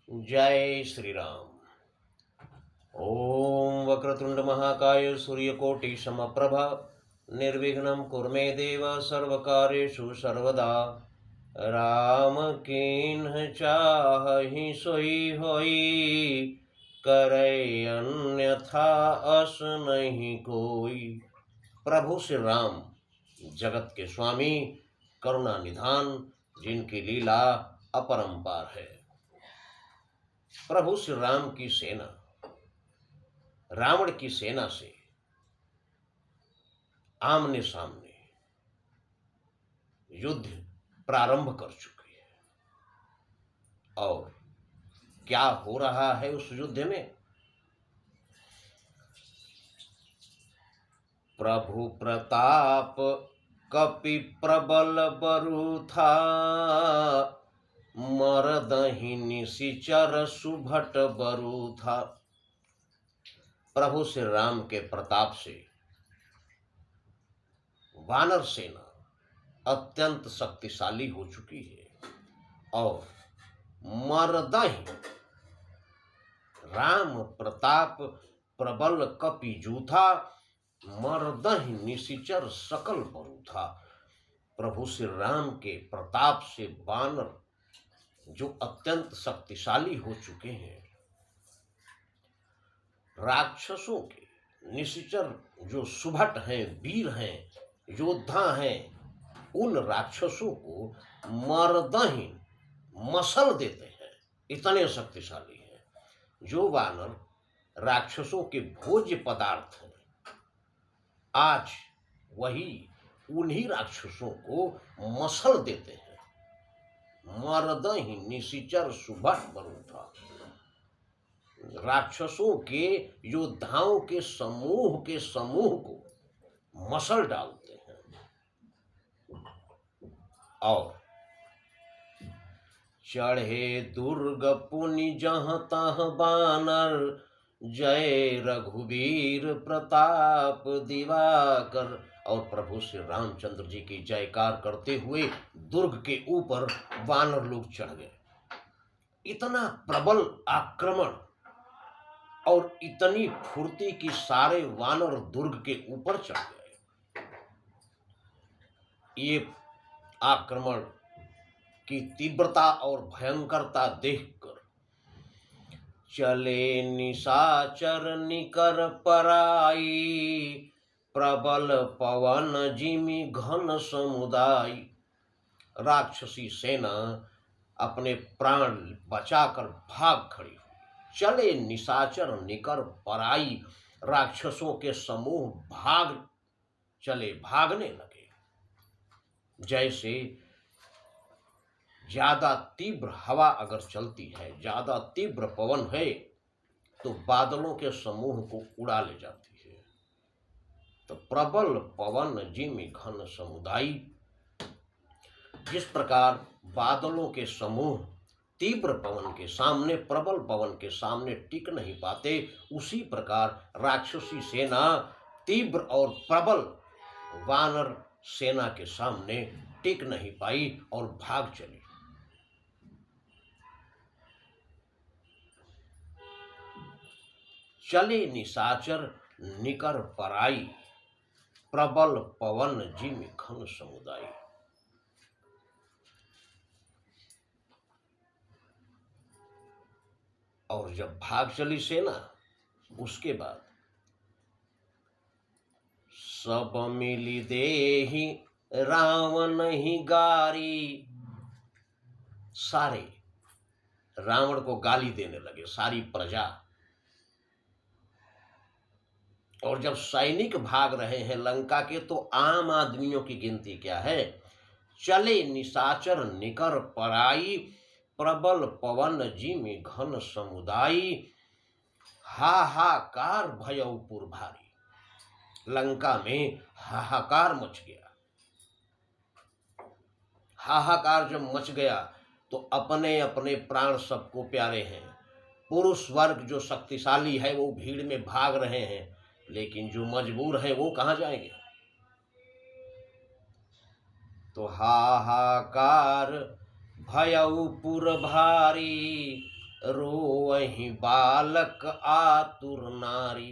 जय श्री राम। ओम वक्रतुंड महाकाय सूर्यकोटि समप्रभा निर्विघ्नं कुर्मे देव सर्वकार्येषु सर्वदा। राम कीन्ह चाहि सोई होई, करे अन्यथा अस नहीं कोई। प्रभु श्री राम जगत के स्वामी, करुणा निधान, जिनकी लीला अपरंपार है। प्रभु श्री राम की सेना रावण की सेना से आमने सामने युद्ध प्रारंभ कर चुकी है। और क्या हो रहा है उस युद्ध में? प्रभु प्रताप कपि प्रबल बरु था, मरदहि निशिचर सुभट बरु था। प्रभु श्री राम के प्रताप से वानर सेना अत्यंत शक्तिशाली हो चुकी है। और मरदहि राम प्रताप प्रबल कपि जूथा, मरदहि निशिचर सकल बरु था। प्रभु श्री राम के प्रताप से वानर जो अत्यंत शक्तिशाली हो चुके हैं, राक्षसों के निशिचर जो सुभट हैं, वीर हैं, योद्धा हैं, उन राक्षसों को मर्दहीन मसल देते हैं। इतने शक्तिशाली हैं। जो वानर राक्षसों के भोज्य पदार्थ हैं, आज वही उन्हीं राक्षसों को मसल देते हैं। मर्दहीन निशिचर सुभट बरु था। राक्षसों के योद्धाओं के समूह को मसल डालते हैं। और चढ़े दुर्ग पुनि जहाँ तहाँ बानर, जय रघुवीर प्रताप दिवाकर। और प्रभु श्री रामचंद्र जी की जयकार करते हुए दुर्ग के ऊपर वानर लोग चढ़ गए। इतना प्रबल आक्रमण और इतनी फुर्ती की सारे वानर दुर्ग के ऊपर चढ़ गए। ये आक्रमण की तीव्रता और भयंकरता देखकर चले निशाचर निकर पराई, प्रबल पवन जिमि घन समुदाय। राक्षसी सेना अपने प्राण बचाकर भाग खड़ी हुई। चले निशाचर निकर पराई, राक्षसों के समूह भागने लगे। जैसे ज्यादा तीव्र हवा अगर चलती है, ज्यादा तीव्र पवन है, तो बादलों के समूह को उड़ा ले जाती है। तो प्रबल पवन जिमि घन समुदाय, जिस प्रकार बादलों के समूह तीव्र पवन के सामने, प्रबल पवन के सामने टिक नहीं पाते, उसी प्रकार राक्षसी सेना तीव्र और प्रबल वानर सेना के सामने टिक नहीं पाई और भाग चली। चले निशाचर निकर पराई, प्रबल पवन जिमि घन समुदाय। और जब भाग चली सेना, उसके बाद सब मिली देहि रावण ही गारी। सारे रावण को गाली देने लगे, सारी प्रजा। और जब सैनिक भाग रहे हैं लंका के, तो आम आदमियों की गिनती क्या है? चले निशाचर निकर पराई, प्रबल पवन जिमि घन समुदाय। हाहाकार भयउ पुर भारी। लंका में हाहाकार मच गया। हाहाकार जब मच गया तो अपने अपने प्राण सबको प्यारे हैं। पुरुष वर्ग जो शक्तिशाली है वो भीड़ में भाग रहे हैं, लेकिन जो मजबूर है वो कहाँ जाएंगे? तो हाहाकार भयउ पुर भारी, रोवहि बालक आतुर नारी।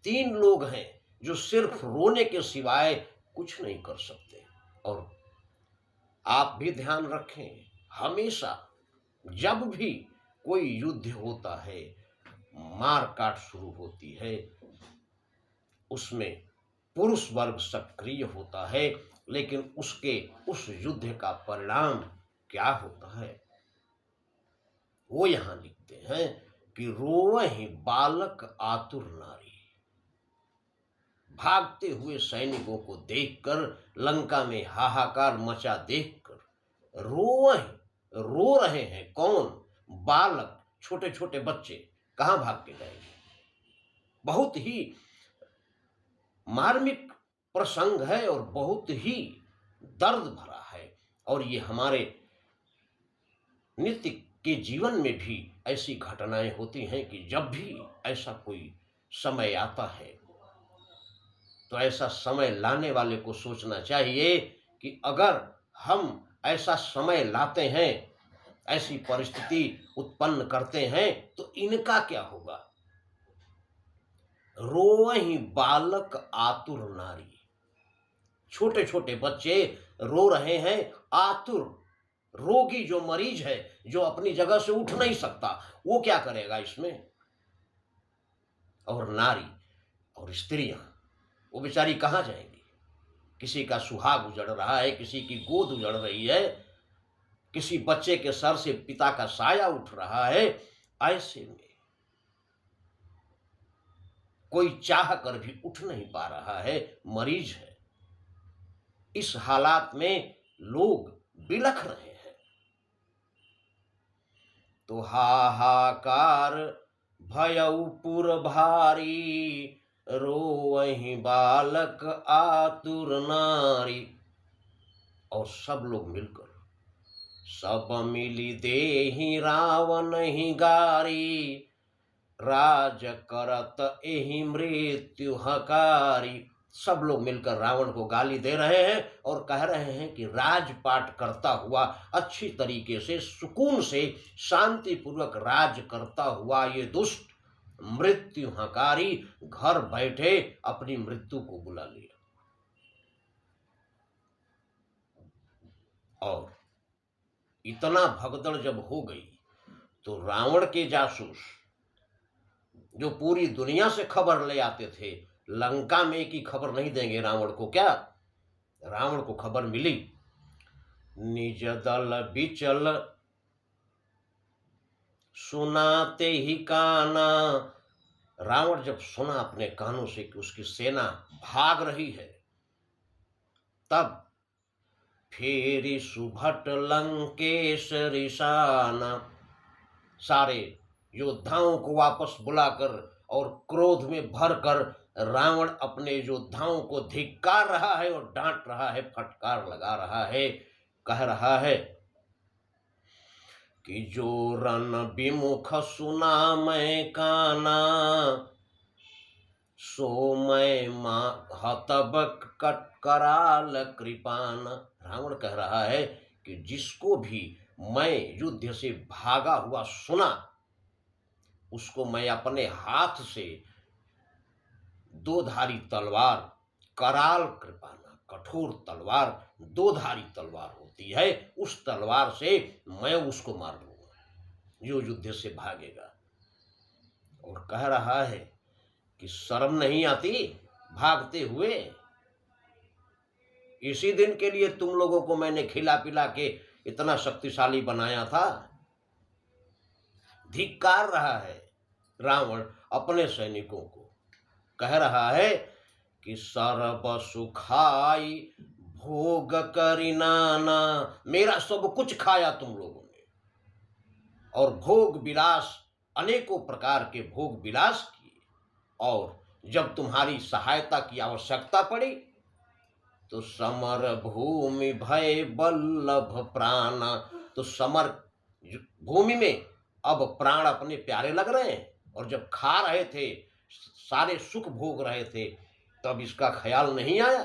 तीन लोग हैं जो सिर्फ रोने के सिवाय कुछ नहीं कर सकते। और आप भी ध्यान रखें, हमेशा जब भी कोई युद्ध होता है, मार काट शुरू होती है, उसमें पुरुष वर्ग सक्रिय होता है, लेकिन उस युद्ध का परिणाम क्या होता है वो यहां लिखते हैं कि रोवहि बालक आतुर नारी। भागते हुए सैनिकों को देखकर, लंका में हाहाकार मचा देखकर रो रहे हैं कौन? बालक, छोटे छोटे बच्चे। कहां भाग के जाएंगे? बहुत ही मार्मिक प्रसंग है और बहुत ही दर्द भरा है। और ये हमारे नित्य के जीवन में भी ऐसी घटनाएं होती हैं कि जब भी ऐसा कोई समय आता है तो ऐसा समय लाने वाले को सोचना चाहिए कि अगर हम ऐसा समय लाते हैं, ऐसी परिस्थिति उत्पन्न करते हैं, तो इनका क्या होगा। रोवहि बालक आतुर नारी। छोटे छोटे बच्चे रो रहे हैं, आतुर, रोगी जो मरीज है, जो अपनी जगह से उठ नहीं सकता, वो क्या करेगा इसमें। और नारी और स्त्रियां, वो बेचारी कहां जाएंगी। किसी का सुहाग उजड़ रहा है, किसी की गोद उजड़ रही है, किसी बच्चे के सर से पिता का साया उठ रहा है। ऐसे में कोई चाह कर भी उठ नहीं पा रहा है, मरीज है। इस हालात में लोग बिलख रहे हैं। तो हाहाकार भयउ पुर भारी, रोवहि बालक आतुर नारी। और सब लोग मिलकर, सब मिली देहि रावण ही गारी, राज करत एहि मृत्यु हकारी। सब लोग मिलकर रावण को गाली दे रहे हैं और कह रहे हैं कि राजपाट करता हुआ, अच्छी तरीके से, सुकून से, शांतिपूर्वक राज करता हुआ ये दुष्ट मृत्यु हकारी घर बैठे अपनी मृत्यु को बुला लिया। और इतना भगदड़ जब हो गई तो रावण के जासूस जो पूरी दुनिया से खबर ले आते थे, लंका में की खबर नहीं देंगे रावण को क्या। रावण को खबर मिली, निज दल बिचल सुनाते ही काना। रावण जब सुना अपने कानों से कि उसकी सेना भाग रही है, तब फेरी सुभट लंकेश रिसाना। सारे योद्धाओं को वापस बुलाकर और क्रोध में भरकर रावण अपने योद्धाओं को धिक्कार रहा है और डांट रहा है, फटकार लगा रहा है, कह रहा है कि जो रन विमुख सुना मैं काना, सो मैं हतबक कराल कृपान। रावण कह रहा है कि जिसको भी मैं युद्ध से भागा हुआ सुना, उसको मैं अपने हाथ से दो धारी तलवार, कराल कृपाना, कठोर तलवार, दो धारी तलवार होती है, उस तलवार से मैं उसको मार दूंगा जो युद्ध से भागेगा। और कह रहा है कि शर्म नहीं आती भागते हुए। इसी दिन के लिए तुम लोगों को मैंने खिला पिला के इतना शक्तिशाली बनाया था। धिक्कार रहा है रावण अपने सैनिकों को, कह रहा है कि सर्व सुखाई भोग करिनाना। मेरा सब कुछ खाया तुम लोगों ने, और भोग विलास, अनेकों प्रकार के भोग विलास किए। और जब तुम्हारी सहायता की आवश्यकता पड़ी तो समर भूमि भय बल्लभ प्राण। तो समर भूमि में अब प्राण अपने प्यारे लग रहे हैं, और जब खा रहे थे, सारे सुख भोग रहे थे, तब इसका ख्याल नहीं आया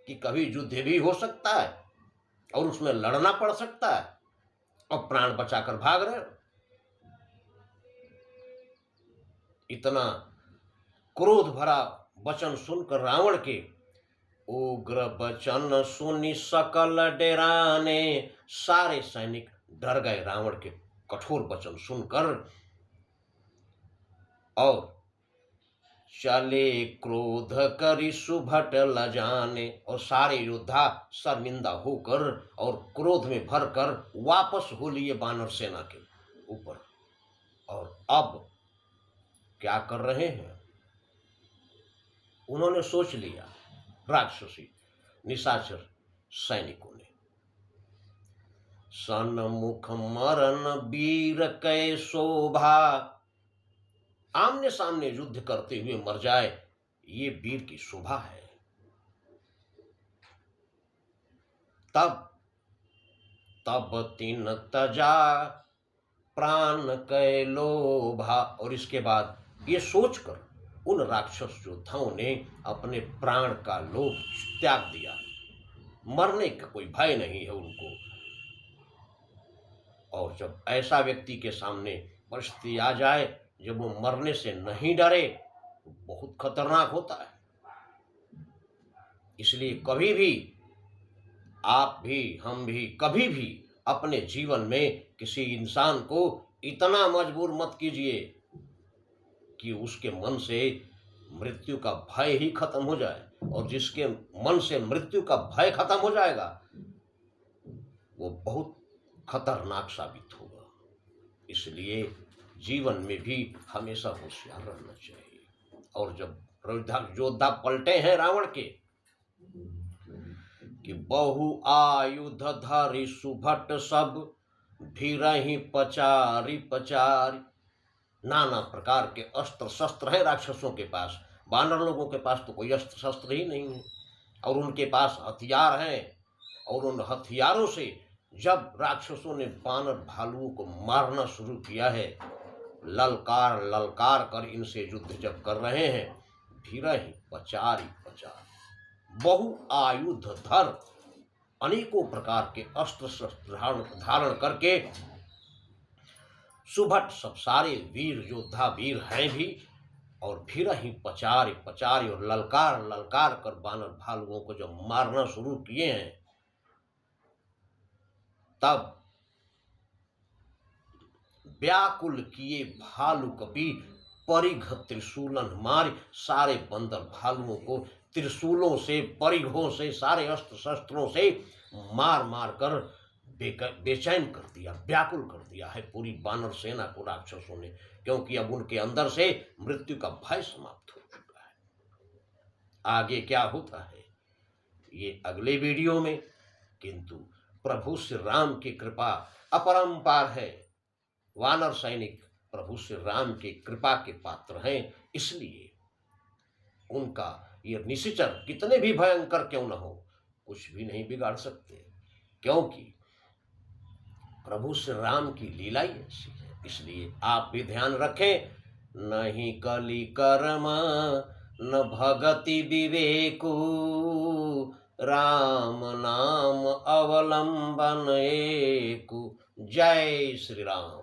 कि कभी युद्ध भी हो सकता है और उसमें लड़ना पड़ सकता है। अब प्राण बचाकर भाग रहे हो। इतना क्रोध भरा वचन सुनकर रावण के उग्र वचन सुनी सकल डेराने, सारे सैनिक डर गए रावण के कठोर वचन सुनकर और चले क्रोध करी सुभट लजाने, और सारे योद्धा शर्मिंदा होकर और क्रोध में भरकर वापस हो लिए वानर सेना के ऊपर। और अब क्या कर रहे हैं? उन्होंने सोच लिया, राक्षसी निशाचर सैनिकों ने, सन्मुख मरण वीर कै शोभा, आमने सामने युद्ध करते हुए मर जाए ये वीर की शोभा है। तब तीन तजा प्राण कै लोभा, और इसके बाद ये सोचकर उन राक्षस योद्धाओं ने अपने प्राण का लोभ त्याग दिया। मरने का कोई भय नहीं है उनको। और जब ऐसा व्यक्ति के सामने परिस्थिति आ जाए जब वो मरने से नहीं डरे तो बहुत खतरनाक होता है। इसलिए कभी भी आप भी हम भी कभी भी अपने जीवन में किसी इंसान को इतना मजबूर मत कीजिए कि उसके मन से मृत्यु का भय ही खत्म हो जाए। और जिसके मन से मृत्यु का भय खत्म हो जाएगा वो बहुत खतरनाक साबित होगा। इसलिए जीवन में भी हमेशा होशियार रहना चाहिए। और जब योद्धा पलटे हैं रावण के कि बहु आयुध धारी सुभट सब, भीरहि पचारी पचारी, नाना प्रकार के अस्त्र शस्त्र हैं राक्षसों के पास। वानर लोगों के पास तो कोई अस्त्र शस्त्र ही नहीं है और उनके पास हथियार हैं। और उन हथियारों से जब राक्षसों ने वानर भालुओं को मारना शुरू किया है, ललकार ललकार कर इनसे युद्ध जब कर रहे हैं, भीरहि पचारी पचार, बहु आयुध धर, अनेकों प्रकार के अस्त्र शस्त्र धारण करके सुभट सब सारे वीर योद्धा वीर हैं भी, और भीरहि पचारी पचारी, और ललकार ललकार कर वानर भालुओं को जब मारना शुरू किए हैं, तब व्याकुल किए भालु कपि परिघ त्रिशूलन मारी, सारे बंदर भालुओं को त्रिशूलों से परिघों से सारे अस्त्र शस्त्रों से मार मार कर बेचैन कर दिया, व्याकुल कर दिया है पूरी वानर सेना को राक्षसों ने, क्योंकि अब उनके अंदर से मृत्यु का भय समाप्त हो चुका है। आगे क्या होता है ये अगले वीडियो में, किंतु प्रभु श्री राम की कृपा अपरंपार है। वानर सैनिक प्रभु श्री राम की कृपा के पात्र हैं, इसलिए उनका ये निशाचर कितने भी भयंकर क्यों न हो कुछ भी नहीं बिगाड़ सकते, क्योंकि प्रभु श्री राम की लीला ही ऐसी है। इसलिए आप भी ध्यान रखें, नहीं कली कर्म न भगति विवेकु, राम नाम अवलंबन एकु। जय श्री राम।